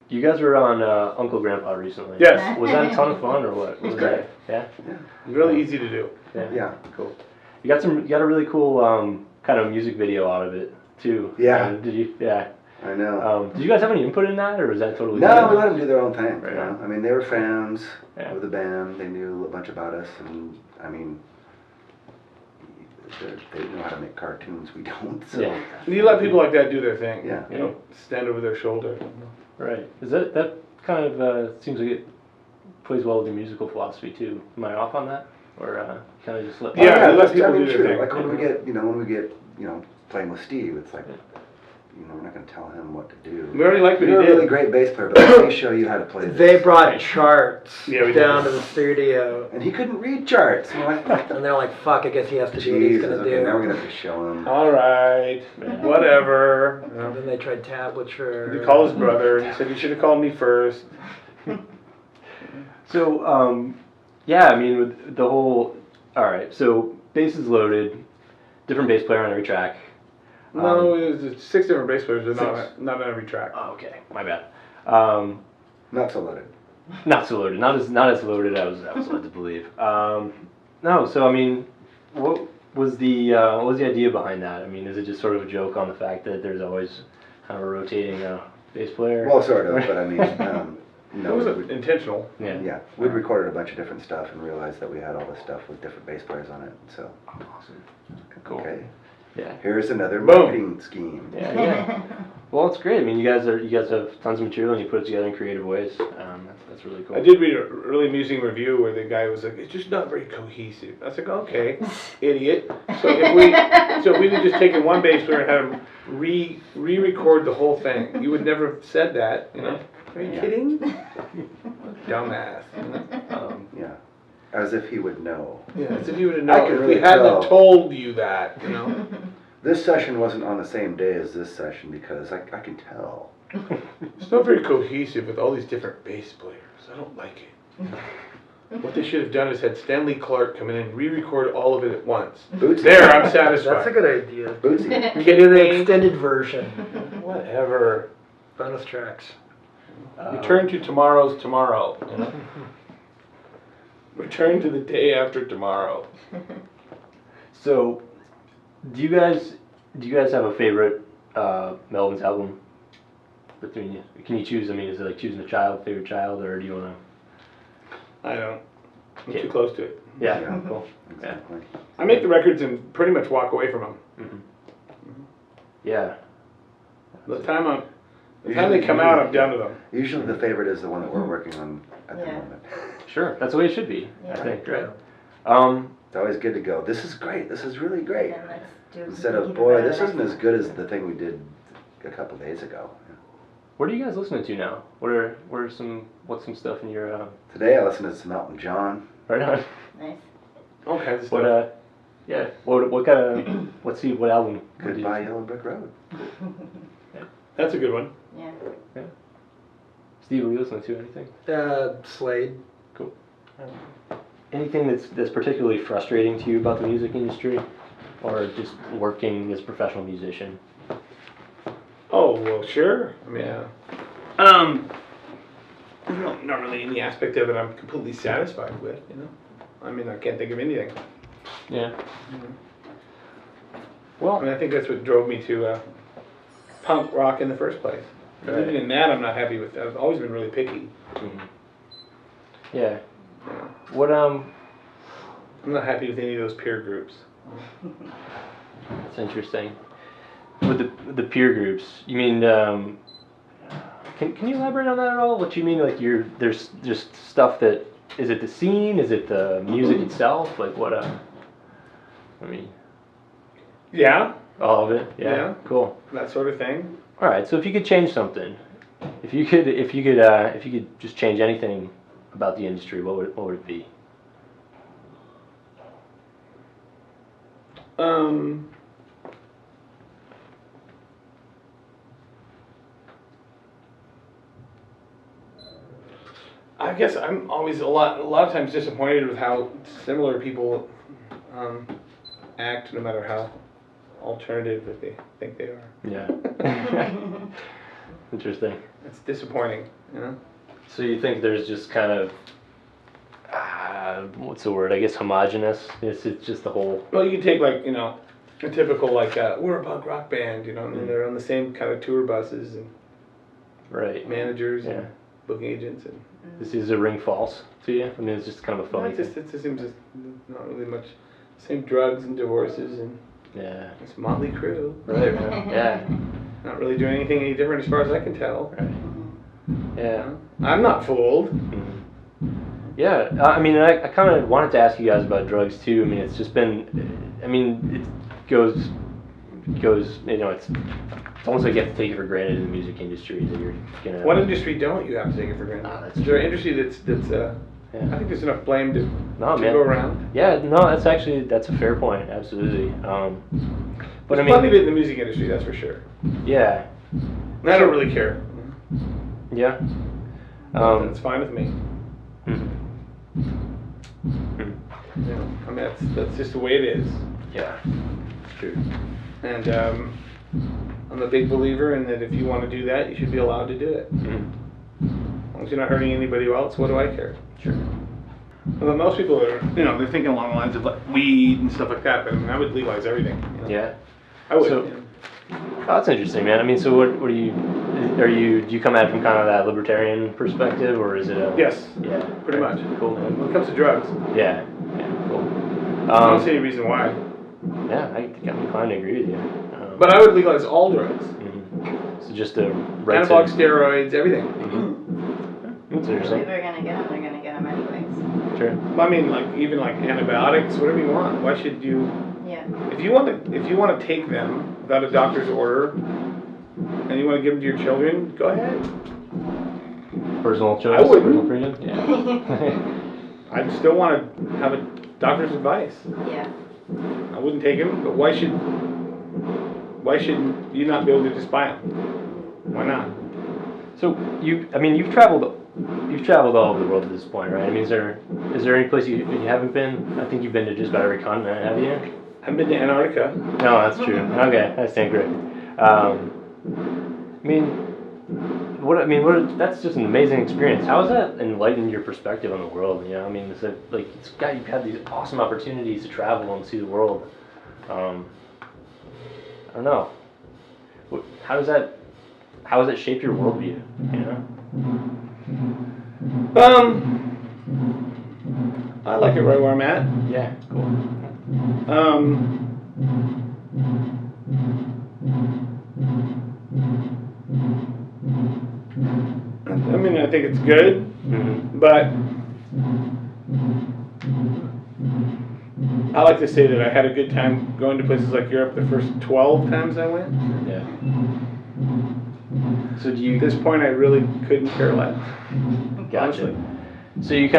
You guys were on Uncle Grandpa recently. Yes. Was that a ton of fun or what? Was great. That? Yeah. Really easy to do. Yeah. Cool. You got a really cool kind of music video out of it too. Yeah. Did you? Yeah. I know. Did you guys have any input in that, or was that totally? No, we let them do their own thing. Right. You know? I mean, they were fans Yeah. of the band. They knew a bunch about us, and I mean, they know how to make cartoons. We don't. So. Yeah. You let people like that do their thing. Yeah. You know, stand over their shoulder. Right. Is that kind of seems like it plays well with your musical philosophy too? Am I off on that, or kind of just let? Yeah, let people I mean, do their true. thing. Like when we get playing with Steve, it's like. We're not going to tell him what to do. We already liked what he You're a did. really great bass player, but let me show you how to play this. They brought charts Yeah, we down did. to the studio, And he couldn't read charts. I'm like, and they're like, "Fuck! I guess he has to do what he's Jesus, gonna okay, do." now we're going to have to show him. All right, whatever. You And know. then they tried tablature. He called his brother and he said, "You should have called me first." So yeah, I mean with the whole. All right, so bass is loaded, different bass player on every track. No, it was 6 different bass players, but Six. not on every track. Oh, okay, my bad. Not so loaded. Not so loaded. Not as loaded as I was led to believe. No, so I mean, what was the idea behind that? I mean, is it just sort of a joke on the fact that there's always kind of a rotating bass player? Well, sort of, but I mean, It was intentional. yeah, we'd recorded a bunch of different stuff and realized that we had all this stuff with different bass players on it. So, Awesome. Cool. okay, Yeah. here's another Boom. marketing scheme. Yeah. Well, it's great. I mean, you guys have tons of material and you put it together in creative ways. That's really cool. I did read a really amusing review where the guy was like, "It's just not very cohesive." I was like, "Okay, idiot." So if we had just taken one bass player and had him re-record the whole thing, you would never have said that. You know? Are you kidding? Dumbass. Yeah, as if he would know. Yeah, as if you would have I known. can If really we hadn't tell. have told you that, you know. This session wasn't on the same day as this session because I can tell. It's not very cohesive with all these different bass players. I don't like it. What they should have done is had Stanley Clark come in and re-record all of it at once. Bootsy. There, I'm satisfied. That's a good idea. Bootsy. Kidding The me? extended version, Whatever. bonus tracks. Return to tomorrow's tomorrow. You know? Return to the day after tomorrow. So, do you guys have a favorite Melvins album between you? Can you choose? I mean, is it like choosing a favorite child, or do you want to? I don't. I'm Okay. too close to it. Yeah, Yeah. cool. Exactly. I make the records and pretty much walk away from them. Mm-hmm. Yeah. The time they come out, I'm done with them. Usually the favorite is the one that we're working on at the Yeah. moment. Sure. That's the way it should be. I Yeah. think. Right. Yeah. It's always good to go, this is great, this is really great. Then let's do Instead something of, boy, even this better isn't as good as the thing we did a couple days ago. What are you guys listening to now? What's some stuff in your Today I listened to some Elton John. right on? Nice. All kinds of stuff. What yeah. What kind of what album? What did you- Goodbye Yellow Brick Road. That's a good one. Yeah. Steve, are you listening to anything? Slade. Cool. Anything that's particularly frustrating to you about the music industry, or just working as a professional musician? Oh, well, sure. I mean, not really any aspect of it I'm completely satisfied with, you know? I mean, I can't think of anything. Yeah. I Well, mean, I think that's what drove me to punk rock in the first place. Right. Even in that, I'm not happy with. I've always been really picky. yeah. Yeah. What I'm not happy with any of those peer groups. That's interesting. With the peer groups, you mean? Can you elaborate on that at all? What you mean? Like there's just stuff that is it the scene? Is it the music itself? Like what? I mean, Yeah, all of it. Yeah. Yeah. Cool. that sort of thing. All right. So if you could change something, if you could just change anything about the industry, what would it be? I guess I'm always a lot of times disappointed with how similar people act, no matter how alternative that they think they are. Yeah. Interesting. It's disappointing, you know? So you think there's just kind of, what's the word? I guess homogenous. It's just the whole. Well, you can take like, you know, a typical like, we're a punk rock band, you know, and they're on the same kind of tour buses and Right. managers Yeah. and booking agents and. Is a ring false to you? I mean, it's just kind of a No, phony it just seems just not really much. Same drugs and divorces and thing. Yeah. it's Motley Crue. Right. Right. Yeah. Not really doing anything any different as far as I can tell. Right. You Yeah. know? I'm not fooled. Mhm. Yeah. I mean, I kind of wanted to ask you guys about drugs too. I mean, it's just been. I mean, it goes. You know, it's almost like you have to take it for granted in the music industry that you're gonna. What industry don't you have to take it for granted? That's Is there an true. industry that's Yeah. I think there's enough blame to No, man. go around. Yeah, no, that's a fair point, absolutely. But I There's plenty mean, of it in the music industry, that's for sure. yeah, And I don't really care. yeah. That's fine with me. Mhm. Mhm. You know, I mean, that's just the way it is. Yeah, it's true. And I'm a big believer in that if you want to do that, you should be allowed to do it. Mhm. As long as you're not hurting anybody else, what do I care? Sure. Well, most people are, you know, they're thinking along the lines of like weed and stuff like that, but I mean, I would legalize everything. You know? Yeah. I would. So- you know. Oh, that's interesting, man. I mean, so what do you come at it from kind of that libertarian perspective, or is it a? Yes, Yeah. pretty much. Cool, man. When it comes to drugs, Yeah. Yeah. Cool. I don't see any reason why. Yeah, I'm inclined to agree with you. But I would legalize all drugs. Mhm. So just a right Anabolic to. steroids, everything. That's If interesting. they're gonna get them, they're gonna get them anyways. Sure. I mean, like even like antibiotics, whatever you want. Why should you? Yeah. If you want to take them without a doctor's order, and you want to give them to your children, go ahead. Personal choice. I wouldn't. Personal freedom. Yeah. I'd still want to have a doctor's advice. Yeah. I wouldn't take them, but why should you not be able to just buy them? Why not? So you've traveled all over the world at this point, right? I mean, is there any place you haven't been? I think you've been to just about every continent, have you? I've been to Antarctica. No, that's true. Okay, I stand corrected. I mean, that's just an amazing experience. How has that enlightened your perspective on the world? You know, I mean, you've had these awesome opportunities to travel and see the world. I don't know. How has that shaped your worldview? You know? I like it right where I'm at. Yeah. Cool. I mean, I think it's good, Mm-hmm. but I like to say that I had a good time going to places like Europe the first 12 times I went. Yeah. So do you? At this point, I really couldn't care less. Gotcha. honestly. So you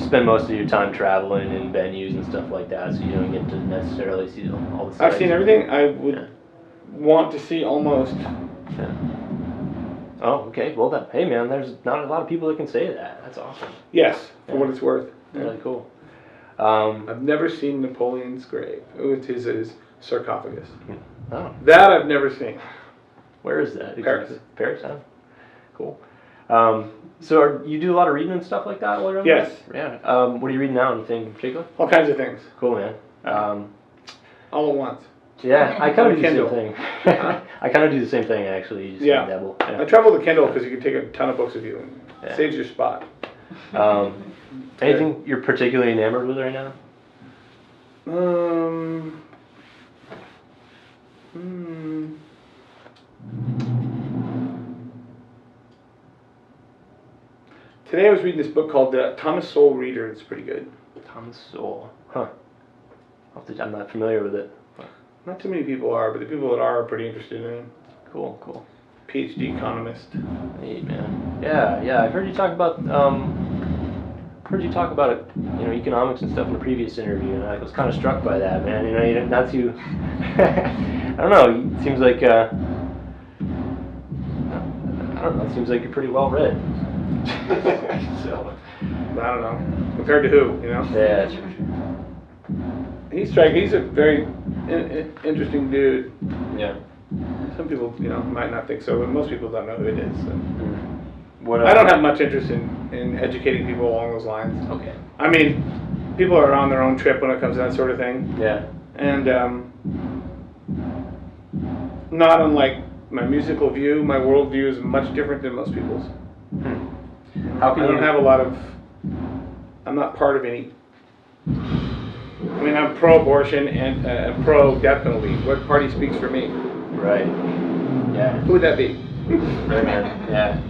spend most of your time traveling in venues and stuff like that, so you don't get to necessarily see all the sights. I've seen everything I would Yeah. want to see almost. Yeah. Oh, okay. Well, hey, man, there's not a lot of people that can say that. That's awesome. Yes, for what it's worth. Really cool. I've never seen Napoleon's grave. Oh, it's his sarcophagus. Oh, That I've never seen. where is that? Paris. Exactly? Paris, huh? Cool. So you do a lot of reading and stuff like that while you're on Yes. there? Yeah. What are you reading now? Anything in particular? All kinds of things. Cool, man. All at once. Yeah, I kind of do the Kindle. same thing. I kind of do the same thing, actually. You just Yeah. dabble. I travel with Kindle because you can take a ton of books with you and Yeah. saves your spot. Anything you're particularly enamored with right now? Today I was reading this book called Thomas Sowell Reader. It's pretty good. Thomas Sowell. Huh. I'm not familiar with it. Not too many people are, but the people that are pretty interested in it. Cool, cool. PhD economist. Neat, man. Yeah. I've heard you talk about economics and stuff in a previous interview, and I was kind of struck by that, man. You know, you're not too. I don't know. It seems like I don't know. It seems like you're pretty well read. So. I don't know. Compared to who, you know? Yeah, sure. He's a very interesting dude. Yeah. Some people, might not think so, but most people don't know who it is. So. Mm. What, I don't have much interest in educating people along those lines. Okay. I mean, people are on their own trip when it comes to that sort of thing. Yeah. And not unlike my musical view, my worldview is much different than most people's. How can I don't you have a lot of, I'm not part of any, I mean, I'm pro-abortion and pro-death penalty. What party speaks for me? Right. Yeah. Who would that be? Right, man. Yeah.